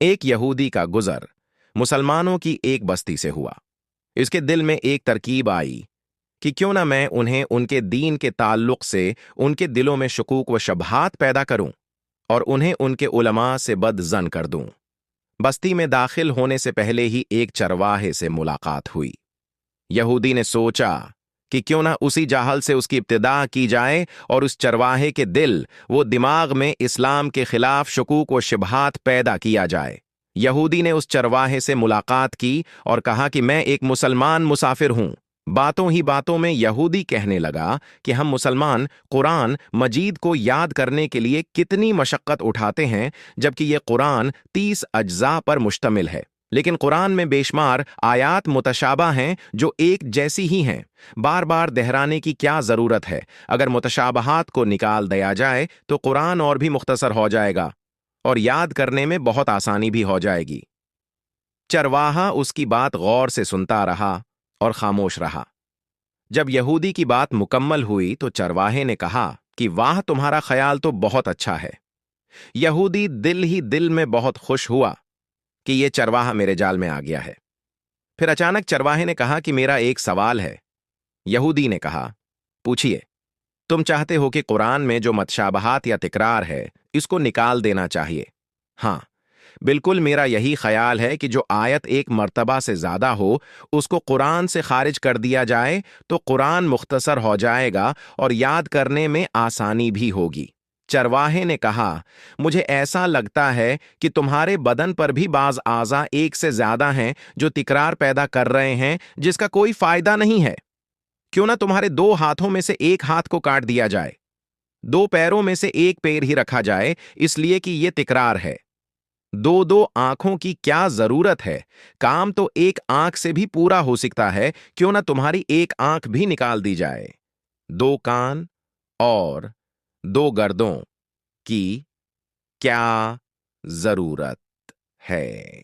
ایک یہودی کا گزر مسلمانوں کی ایک بستی سے ہوا۔ اس کے دل میں ایک ترکیب آئی کہ کیوں نہ میں انہیں ان کے دین کے تعلق سے ان کے دلوں میں شکوک و شبہات پیدا کروں اور انہیں ان کے علماء سے بد ظن کر دوں۔ بستی میں داخل ہونے سے پہلے ہی ایک چرواہے سے ملاقات ہوئی۔ یہودی نے سوچا کہ کیوں نہ اسی جاہل سے اس کی ابتدا کی جائے اور اس چرواہے کے دل و دماغ میں اسلام کے خلاف شکوک و شبہات پیدا کیا جائے۔ یہودی نے اس چرواہے سے ملاقات کی اور کہا کہ میں ایک مسلمان مسافر ہوں۔ باتوں ہی باتوں میں یہودی کہنے لگا کہ ہم مسلمان قرآن مجید کو یاد کرنے کے لیے کتنی مشقت اٹھاتے ہیں، جبکہ یہ قرآن 30 اجزاء پر مشتمل ہے، لیکن قرآن میں بے شمار آیات متشابہ ہیں جو ایک جیسی ہی ہیں۔ بار بار دہرانے کی کیا ضرورت ہے؟ اگر متشابہات کو نکال دیا جائے تو قرآن اور بھی مختصر ہو جائے گا اور یاد کرنے میں بہت آسانی بھی ہو جائے گی۔ چرواہا اس کی بات غور سے سنتا رہا اور خاموش رہا۔ جب یہودی کی بات مکمل ہوئی تو چرواہے نے کہا کہ واہ، تمہارا خیال تو بہت اچھا ہے۔ یہودی دل ہی دل میں بہت خوش ہوا کہ یہ چرواہا میرے جال میں آ گیا ہے۔ پھر اچانک چرواہے نے کہا کہ میرا ایک سوال ہے۔ یہودی نے کہا، پوچھئے۔ تم چاہتے ہو کہ قرآن میں جو متشابہات یا تکرار ہے اس کو نکال دینا چاہیے؟ ہاں، بالکل میرا یہی خیال ہے کہ جو آیت ایک مرتبہ سے زیادہ ہو اس کو قرآن سے خارج کر دیا جائے تو قرآن مختصر ہو جائے گا اور یاد کرنے میں آسانی بھی ہوگی۔ چرواہے نے کہا، مجھے ایسا لگتا ہے کہ تمہارے بدن پر بھی بعض اعضاء ایک سے زیادہ ہیں جو تکرار پیدا کر رہے ہیں جس کا کوئی فائدہ نہیں ہے۔ کیوں نہ تمہارے 2 ہاتھوں میں سے ایک ہاتھ کو کاٹ دیا جائے، 2 پیروں میں سے ایک پیر ہی رکھا جائے، اس لیے کہ یہ تکرار ہے۔ 2 آنکھوں کی کیا ضرورت ہے؟ کام تو ایک آنکھ سے بھی پورا ہو سکتا ہے، کیوں نہ تمہاری ایک آنکھ بھی نکال دی جائے۔ 2 کان اور 2 گردوں کی کیا ضرورت ہے؟